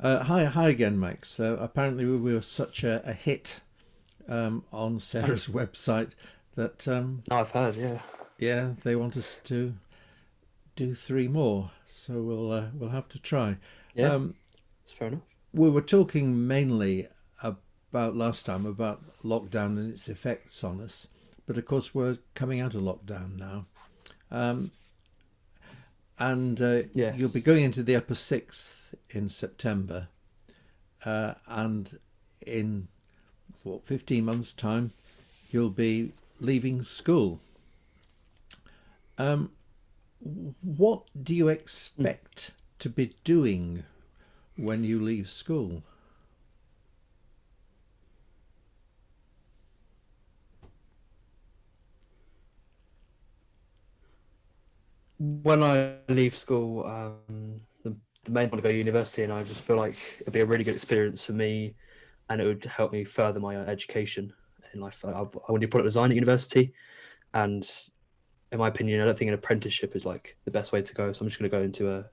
Hi again, Mike. So apparently we were such a hit on Sarah's website that No, I've heard, yeah. yeah, they want us to do three more. So we'll have to try. Yeah, Um, it's fair enough. we were talking mainly about last time about lockdown and its effects on us, but of course we're coming out of lockdown now, and you'll be Yes. going into the upper sixth in September, and in 15 months' time, you'll be leaving school. Um, what do you Mm. expect to be doing when you leave school? When I leave school, the main want to go to university, and I just feel like it'd be a really good experience for me, and it would help me further my education in life. I want to do product design at university, and in my opinion, I don't think an apprenticeship is like the best way to go. So I'm just going to go into a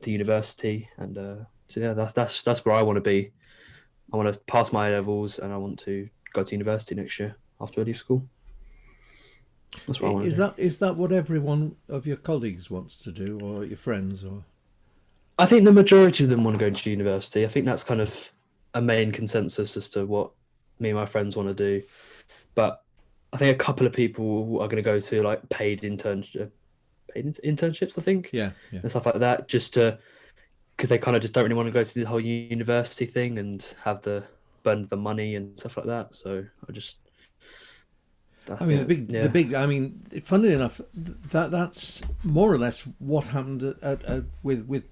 to university, and so yeah, that's where I want to be. I want to pass my A levels, and I want to go to university next year after I leave school. That's what I want Is to do. that what every one of your colleagues wants to do, or your friends, or I think the majority of them want to go to university. I think that's kind of a main consensus as to what me and my friends want to do. But I think a couple of people are going to go to like internships, I think, yeah, yeah. and stuff like that, just to because they kind of just don't really want to go to the whole university thing and have the burn the money and stuff like that. So I I mean, think, the yeah, big. I mean, funnily enough, that's more or less what happened with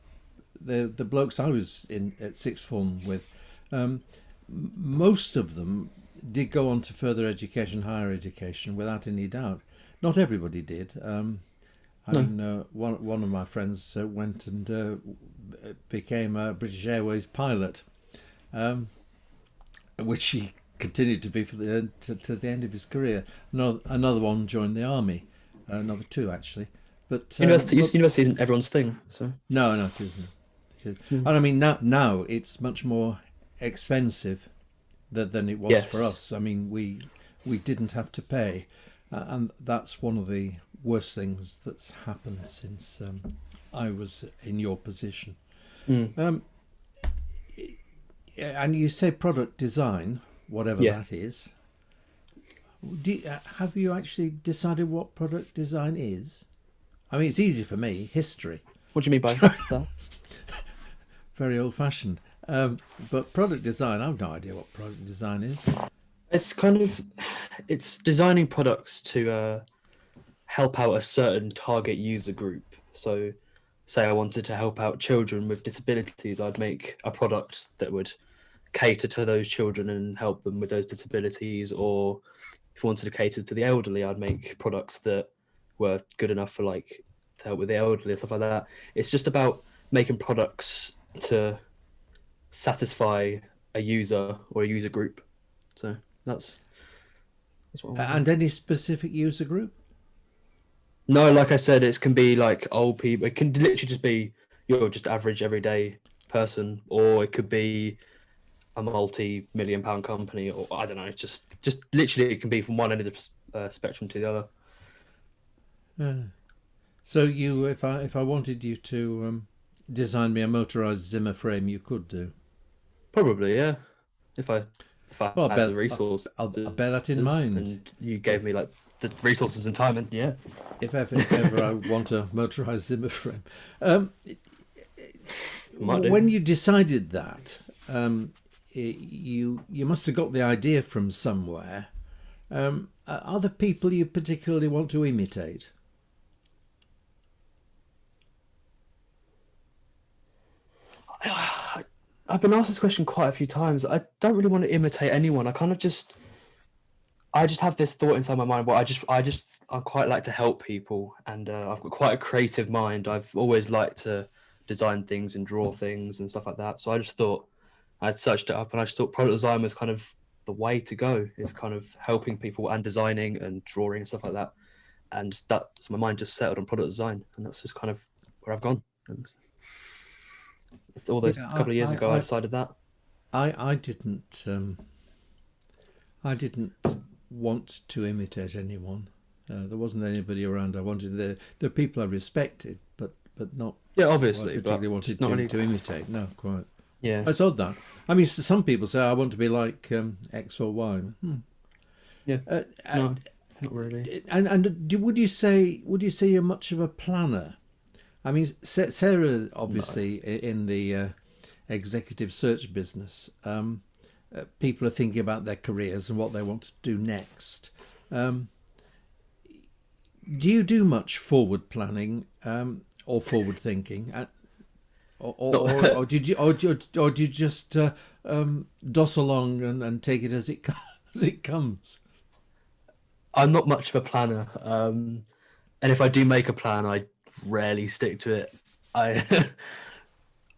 the blokes I was in at sixth form with. Um, Most of them did go on to further education, higher education, without any doubt. Not everybody did. I no, mean, one of my friends went and became a British Airways pilot, um, which he continued to be for to the end of his career. Another one joined the army, another two actually. But university isn't everyone's thing. So no, no, it isn't. It is. mm. And I mean now it's much more expensive than it was for Yes. us. I mean we didn't have to pay, and that's one of the worst things that's happened since I was in your position. Mm. Um, and you say product design, whatever Yeah. that is. Have you actually decided what product design is? I mean, it's easy for me, history. What do you mean by that? Very old fashioned. But product design, I've no idea what product design is. It's kind of it's designing products to help out a certain target user group. So, say I wanted to help out children with disabilities, I'd make a product that would cater to those children and help them with those disabilities. Or if I wanted to cater to the elderly, I'd make products that were good enough for like to help with the elderly and stuff like that. It's just about making products to satisfy a user or a user group. So that's that's what I want to do. And any specific user group? No, like I said, it can be like old people. It can literally just be your just average everyday person, or it could be a multi-million-pound company, or I don't know. It's just literally it can be from one end of the spectrum to the other. Uh, so you, if I wanted you to design me a motorized Zimmer frame, you could do. Probably, yeah. If I if I Well, had the resources I'll bear that in mind. and you gave If me like the resources and time, and yeah, if ever I want a motorized Zimmer frame, um, might when do. you decided that, you must have got the idea from somewhere. Are there people you particularly want to imitate? I've been asked this question quite a few times. I don't really want to imitate anyone. I just have this thought inside my mind where I quite like to help people, and I've got quite a creative mind. I've always liked to design things and draw things and stuff like that. So I just thought I'd searched it up, and I just thought product design was kind of the way to go. Is kind of helping people and designing and drawing and stuff like that. And that so my mind just settled on product design, and that's just kind of where I've gone. And all those Yeah, couple of years ago, I decided that. I didn't I didn't want to imitate anyone. There wasn't anybody around. I wanted the people I respected, but not Yeah, who I obviously, particularly but wanted just not really. to imitate. No, quite. Yeah, It's odd that. I mean, some people say I want to be like X or Y. yeah, Uh, uh, no, not really. would you say you're much of a planner? I mean, Sarah No. obviously in the executive search business. People are thinking about their careers and what they want to do next. Um, do you do much forward planning or forward thinking, or Not. did you or do you just doss along and take it as it as it comes? I'm not much of a planner. And if I do make a plan, I rarely stick to it. I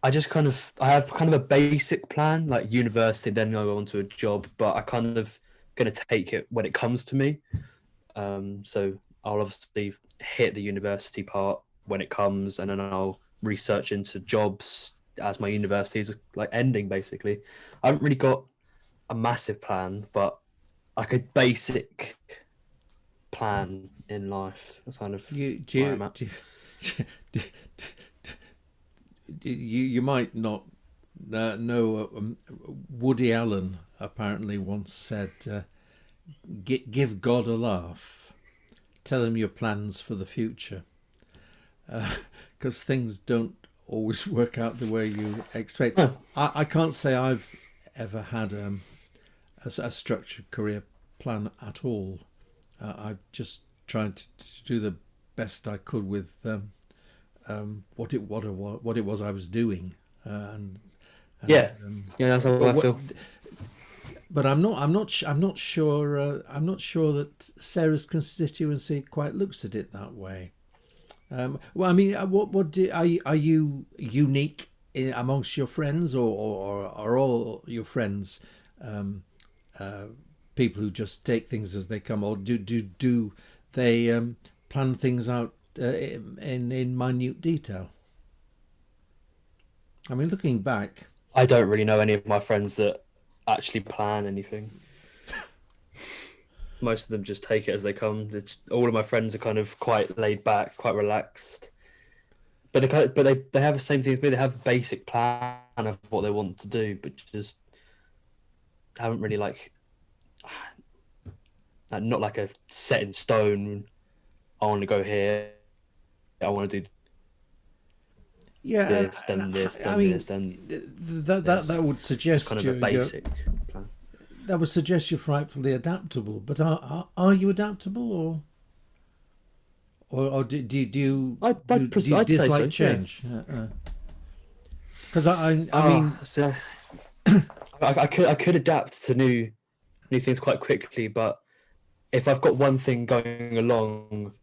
I just kind of I have kind of a basic plan, like university, then I go on to a job, but I kind of gonna take it when it comes to me. So I'll obviously hit the university part when it comes, and then I'll research into jobs as my university is like ending. Basically, I haven't really got a massive plan, but like a basic plan in life. That's kind of You where I'm at. do, you might not know. Woody Allen apparently once said, "Give God a laugh. Tell him your plans for the future, because things don't always work out the way you expect." Oh, I can't say I've ever had a structured career plan at all. I've just tried to do the best I could with what it was I was doing, and yeah, yeah, that's how I feel. but I'm not sure I'm not sure that Sarah's constituency quite looks at it that way. Well, I mean, are you unique amongst your friends, or are all your friends um, uh, people who just take things as they come, or do they plan things out in minute detail? I mean, looking back, I don't really know any of my friends that actually plan anything. Most of them just take it as they come. All of my friends are kind of quite laid back, quite relaxed. But they have the same thing as me. They have a basic plan of what they want to do, but just haven't really like not like a set in stone. I want to go here. I want to do yeah, this, then this, I then mean, this, then that this. would Just suggest kind of a you're basic plan. that would suggest you're frightfully adaptable. But are you adaptable, or do you I'd say dislike so. Yeah. change? Because I mean, So I could adapt to new things quite quickly, but if I've got one thing going along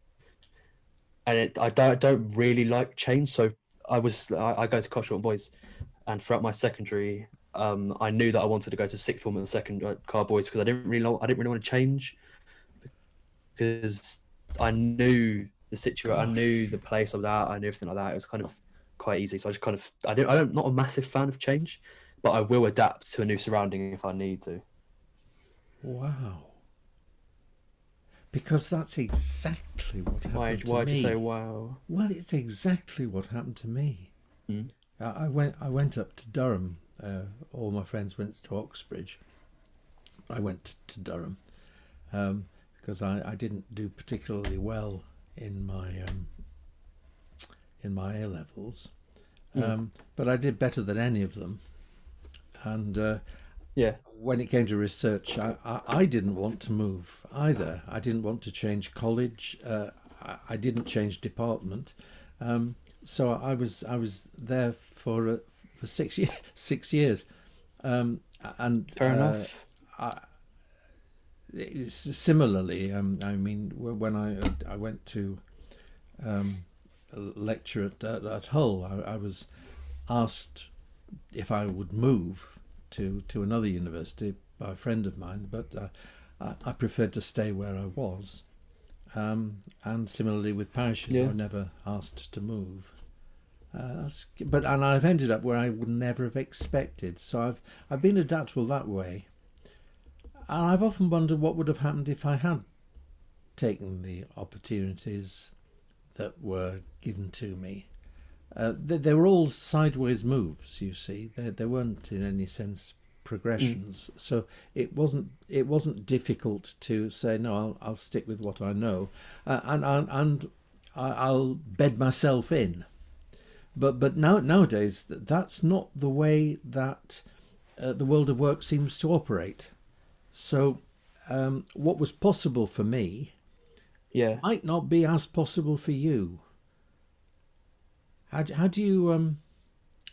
and I don't really like change, so I go to Coshort Boys, and throughout my secondary, I knew that I wanted to go to sixth form at the second Car Boys because I didn't really want to change because I knew the situation, I knew gosh, the place I was at, I knew everything like that. It was kind of quite easy, so I just kind of I don't not a massive fan of change, but I will adapt to a new surrounding if I need to. wow. Because that's exactly what happened to Why'd you say me. wow? Well, it's exactly what happened to me. Mm. I went up to Durham. All my friends went to Oxbridge. I went to Durham because I didn't do particularly well in my A levels, Mm. but I did better than any of them. And Yeah, when it came to research, I didn't want to move either. I didn't want to change college. I didn't change department. So I was there for 6 years. 6 years, and fair enough. similarly, I mean, when I went to lecture at Hull, I was asked if I would move to another university by a friend of mine, but I preferred to stay where I was. And similarly with parishes, I Yeah, was never asked to move. And I've ended up where I would never have expected. So I've been adaptable that way. And I've often wondered what would have happened if I had taken the opportunities that were given to me. They were all sideways moves, you see. They weren't in any sense progressions. So it wasn't difficult to say no. I'll stick with what I know, and I'll bed myself in. But nowadays that's not the way that the world of work seems to operate. So what was possible for me Yeah. might not be as possible for you. How do you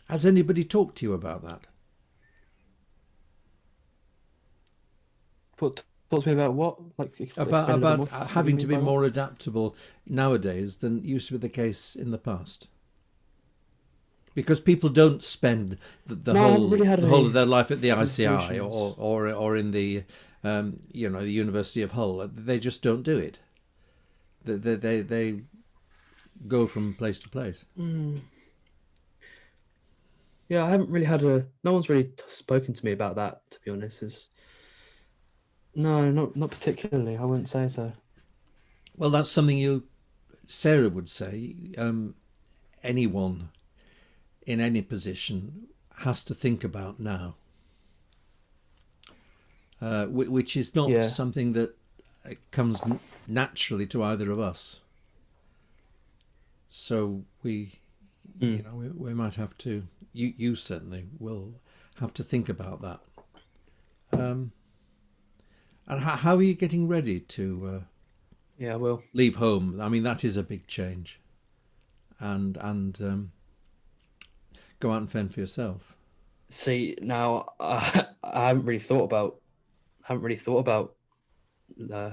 has anybody talked to you about that? Talk to me about what? Like, About explain a little bit more. What you having mean to be by what? more adaptable nowadays than used to be the case in the past? Because people don't spend the No, I haven't whole really had the whole of any their life at the ICI conversations. or in the the University of Hull. They just don't do it. They go from place to place. Mm. Yeah, I haven't really had a. No one's really spoken to me about that, to be honest. Is no, not particularly. I wouldn't say so. Well, that's something Sarah would say. Anyone in any position has to think about now, which is not Yeah. something that comes naturally to either of us. So Mm. we might have to. You certainly will have to think about that. Um, and how are you getting ready to Yeah, well, leave home? I mean, that is a big change, and go out and fend for yourself. see now, I haven't really uh,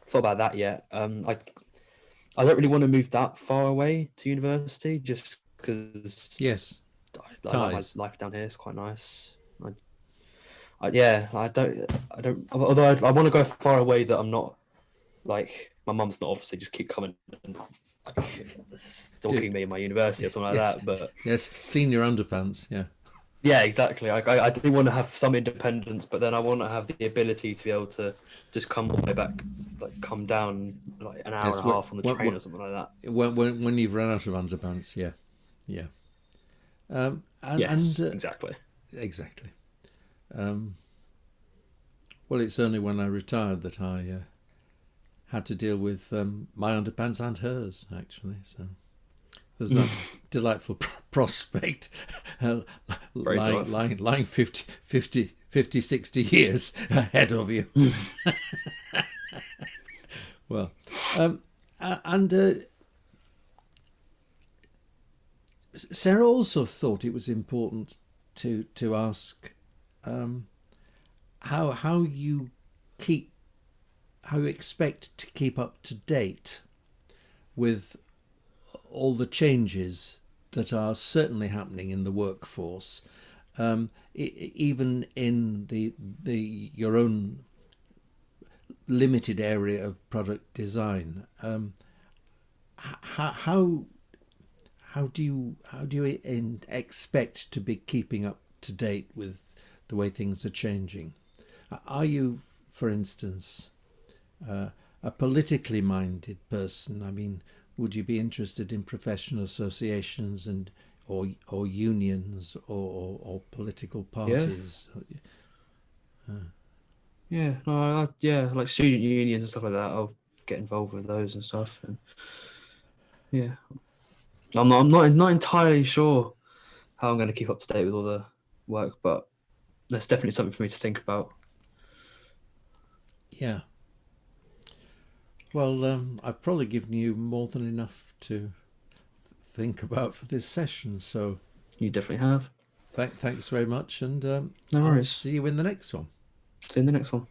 thought about that yet. I don't really want to move that far away to university, just because Yes, I like my ties. life down here. It's quite nice. Yeah, I don't. Although I want to go far away that I'm not like my mum's not obviously just keep coming and like Do, stalking me in my university or something like yes, that. But yes. Clean your underpants. Yeah. yeah, exactly. I do want to have some independence, but then I want to have the ability to be able to just come all the way back, like come down like an hour Yes. and a half on the train or something like that. When you've run out of underpants. Yeah. Yeah. And Yes, exactly. exactly. Um, well, it's only when I retired that I had to deal with my underpants and hers, actually. So there's that delightful prospect Very tough. lying 60 years ahead of you. Well, and Sarah also thought it was important to ask um, how you keep how you expect to keep up to date with all the changes that are certainly happening in the workforce, even in the your own limited area of product design. How how do you expect to be keeping up to date with the way things are changing? Are you, for instance, a politically minded person? I mean, would you be interested in professional associations and or unions or political Yeah, parties? yeah, no, yeah, like student unions and stuff like that. I'll get involved with those and stuff. And yeah, I'm not entirely sure how I'm going to keep up to date with all the work, but that's definitely something for me to think about. Yeah. Well, I've probably given you more than enough to think about for this session. So You definitely have. thanks very much, and No I'll worries. see you in the next one. See you in the next one.